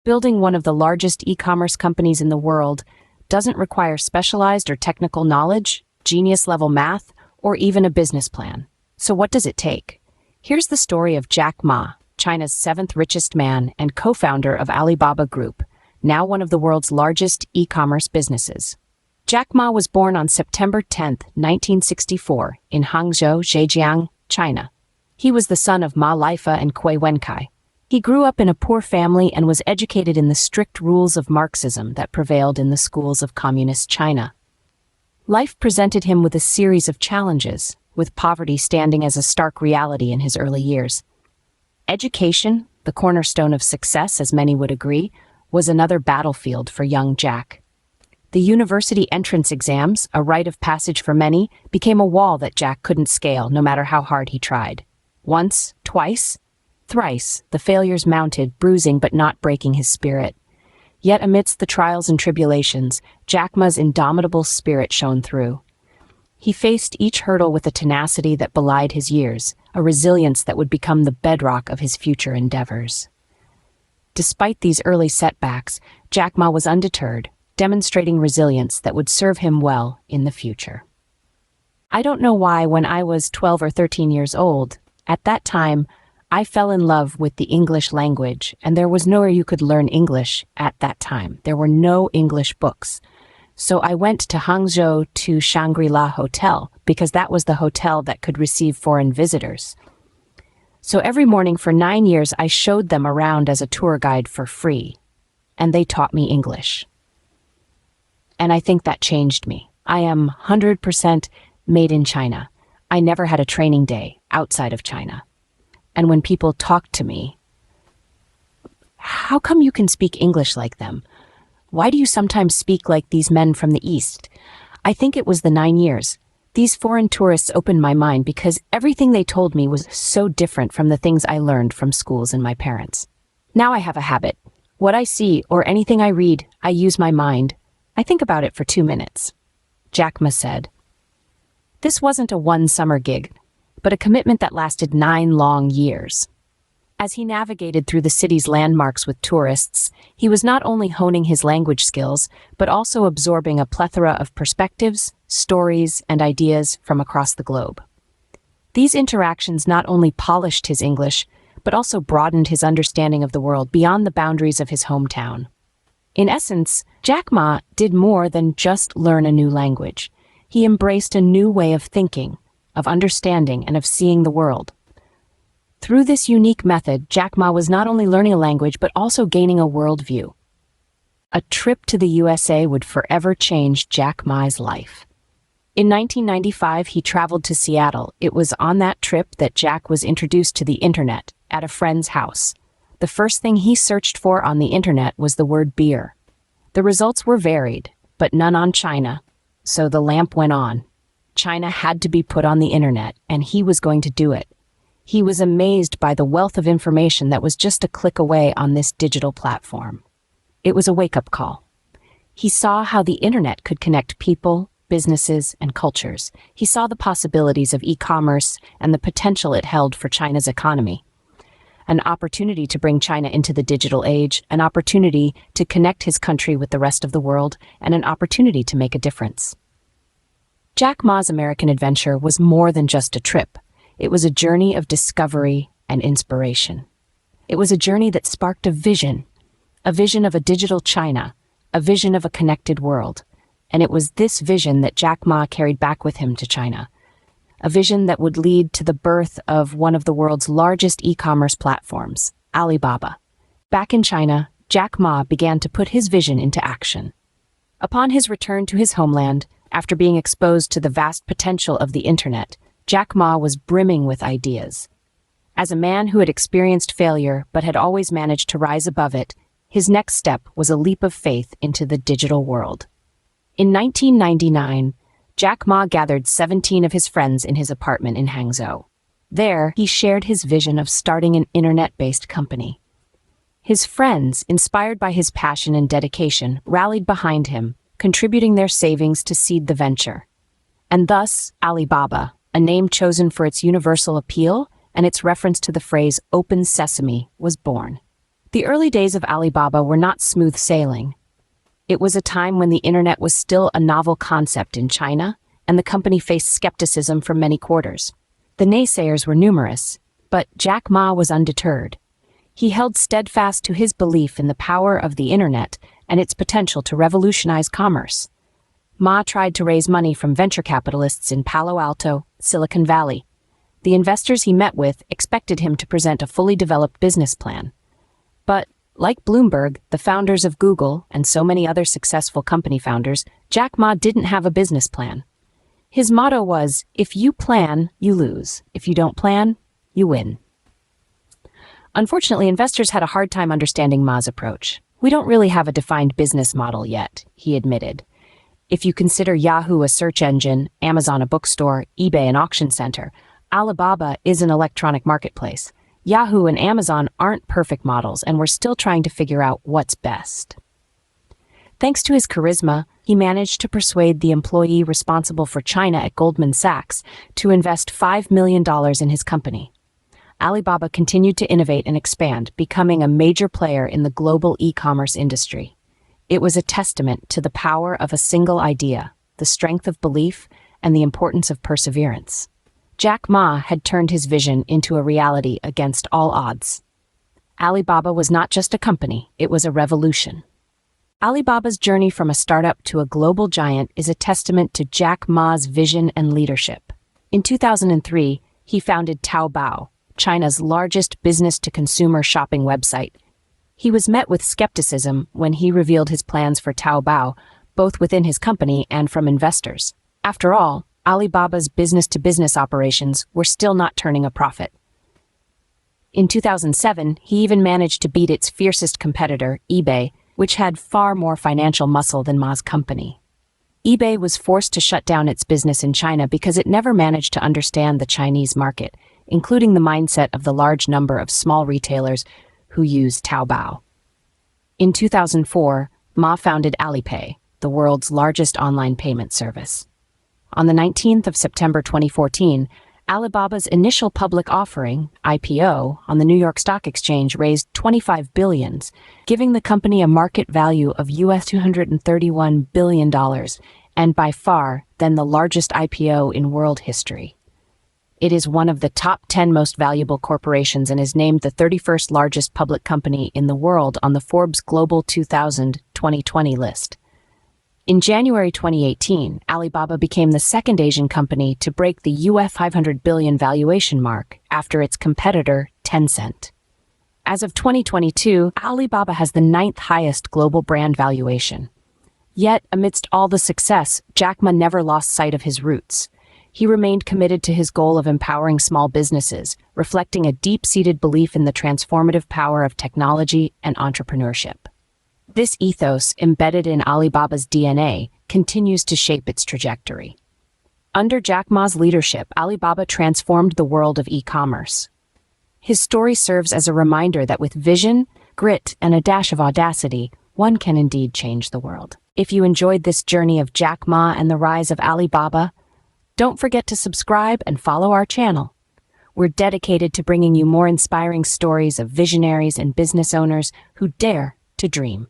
building one of the largest e-commerce companies in the world doesn't require specialized or technical knowledge, genius-level math, or even a business plan. So what does it take? Here's the story of Jack Ma, China's seventh richest man and co-founder of Alibaba Group, now one of the world's largest e-commerce businesses. Jack Ma was born on September 10, 1964, in Hangzhou, Zhejiang, China. He was the son of Ma Lifa and Kui Wenkai. He grew up in a poor family and was educated in the strict rules of Marxism that prevailed in the schools of communist China. Life presented him with a series of challenges, with poverty standing as a stark reality in his early years. Education, the cornerstone of success as many would agree, was another battlefield for young Jack. The university entrance exams, a rite of passage for many, became a wall that Jack couldn't scale no matter how hard he tried. Once, twice, thrice, the failures mounted, bruising but not breaking his spirit. Yet amidst the trials and tribulations, Jack Ma's indomitable spirit shone through. He faced each hurdle with a tenacity that belied his years, a resilience that would become the bedrock of his future endeavors. Despite these early setbacks, Jack Ma was undeterred, demonstrating resilience that would serve him well in the future. I don't know why when I was 12 or 13 years old, at that time, I fell in love with the English language, and there was nowhere you could learn English at that time. There were no English books. So I went to Hangzhou to Shangri-La Hotel because that was the hotel that could receive foreign visitors. So every morning for 9 years, I showed them around as a tour guide for free, and they taught me English. And I think that changed me. I am 100% made in China. I never had a training day outside of China. And when people talk to me, how come you can speak English like them? Why do you sometimes speak like these men from the East? I think it was the 9 years. These foreign tourists opened my mind because everything they told me was so different from the things I learned from schools and my parents. Now I have a habit. What I see or anything I read, I use my mind. I think about it for 2 minutes. Jack Ma said. This wasn't a one-summer gig, but a commitment that lasted 9 long years. As he navigated through the city's landmarks with tourists, he was not only honing his language skills, but also absorbing a plethora of perspectives, stories, and ideas from across the globe. These interactions not only polished his English, but also broadened his understanding of the world beyond the boundaries of his hometown. In essence, Jack Ma did more than just learn a new language. He embraced a new way of thinking, of understanding, and of seeing the world. Through this unique method, Jack Ma was not only learning a language, but also gaining a worldview. A trip to the USA would forever change Jack Ma's life. In 1995, he traveled to Seattle. It was on that trip that Jack was introduced to the internet at a friend's house. The first thing he searched for on the internet was the word beer. The results were varied, but none on China, so the lamp went on. China had to be put on the internet, and he was going to do it. He was amazed by the wealth of information that was just a click away on this digital platform. It was a wake-up call. He saw how the internet could connect people, businesses, and cultures. He saw the possibilities of e-commerce and the potential it held for China's economy. An opportunity to bring China into the digital age, an opportunity to connect his country with the rest of the world, and an opportunity to make a difference. Jack Ma's American adventure was more than just a trip. It was a journey of discovery and inspiration. It was a journey that sparked a vision of a digital China, a vision of a connected world. And it was this vision that Jack Ma carried back with him to China, a vision that would lead to the birth of one of the world's largest e-commerce platforms, Alibaba. Back in China, Jack Ma began to put his vision into action. Upon his return to his homeland, after being exposed to the vast potential of the internet, Jack Ma was brimming with ideas. As a man who had experienced failure but had always managed to rise above it, his next step was a leap of faith into the digital world. In 1999, Jack Ma gathered 17 of his friends in his apartment in Hangzhou. There, he shared his vision of starting an internet-based company. His friends, inspired by his passion and dedication, rallied behind him, contributing their savings to seed the venture. And thus, Alibaba, a name chosen for its universal appeal and its reference to the phrase "open sesame," was born. The early days of Alibaba were not smooth sailing. It was a time when the internet was still a novel concept in China, and the company faced skepticism from many quarters. The naysayers were numerous, but Jack Ma was undeterred. He held steadfast to his belief in the power of the internet and its potential to revolutionize commerce. Ma tried to raise money from venture capitalists in Palo Alto, Silicon Valley. The investors he met with expected him to present a fully developed business plan. But, like Bloomberg, the founders of Google, and so many other successful company founders, Jack Ma didn't have a business plan. His motto was, if you plan, you lose. If you don't plan, you win. Unfortunately, investors had a hard time understanding Ma's approach. We don't really have a defined business model yet, he admitted. If you consider Yahoo a search engine, Amazon a bookstore, eBay an auction center, Alibaba is an electronic marketplace. Yahoo and Amazon aren't perfect models, and we're still trying to figure out what's best. Thanks to his charisma, he managed to persuade the employee responsible for China at Goldman Sachs to invest $5 million in his company. Alibaba continued to innovate and expand, becoming a major player in the global e-commerce industry. It was a testament to the power of a single idea, the strength of belief, and the importance of perseverance. Jack Ma had turned his vision into a reality against all odds. Alibaba was not just a company, it was a revolution. Alibaba's journey from a startup to a global giant is a testament to Jack Ma's vision and leadership. In 2003, he founded Taobao, China's largest business-to-consumer shopping website. He was met with skepticism when he revealed his plans for Taobao, both within his company and from investors. After all, Alibaba's business-to-business operations were still not turning a profit. In 2007, he even managed to beat its fiercest competitor, eBay, which had far more financial muscle than Ma's company. eBay was forced to shut down its business in China because it never managed to understand the Chinese market, including the mindset of the large number of small retailers who use Taobao. In 2004, Ma founded Alipay, the world's largest online payment service. On the 19th of September 2014, Alibaba's initial public offering, IPO, on the New York Stock Exchange raised $25 billion, giving the company a market value of US $231 billion, and by far then the largest IPO in world history. It is one of the top 10 most valuable corporations and is named the 31st largest public company in the world on the Forbes Global 2000 2020 list. In January 2018, Alibaba became the second Asian company to break the US $500 billion valuation mark after its competitor, Tencent. As of 2022, Alibaba has the 9th highest global brand valuation. Yet, amidst all the success, Jack Ma never lost sight of his roots. He remained committed to his goal of empowering small businesses, reflecting a deep-seated belief in the transformative power of technology and entrepreneurship. This ethos, embedded in Alibaba's DNA, continues to shape its trajectory. Under Jack Ma's leadership, Alibaba transformed the world of e-commerce. His story serves as a reminder that with vision, grit, and a dash of audacity, one can indeed change the world. If you enjoyed this journey of Jack Ma and the rise of Alibaba, don't forget to subscribe and follow our channel. We're dedicated to bringing you more inspiring stories of visionaries and business owners who dare to dream.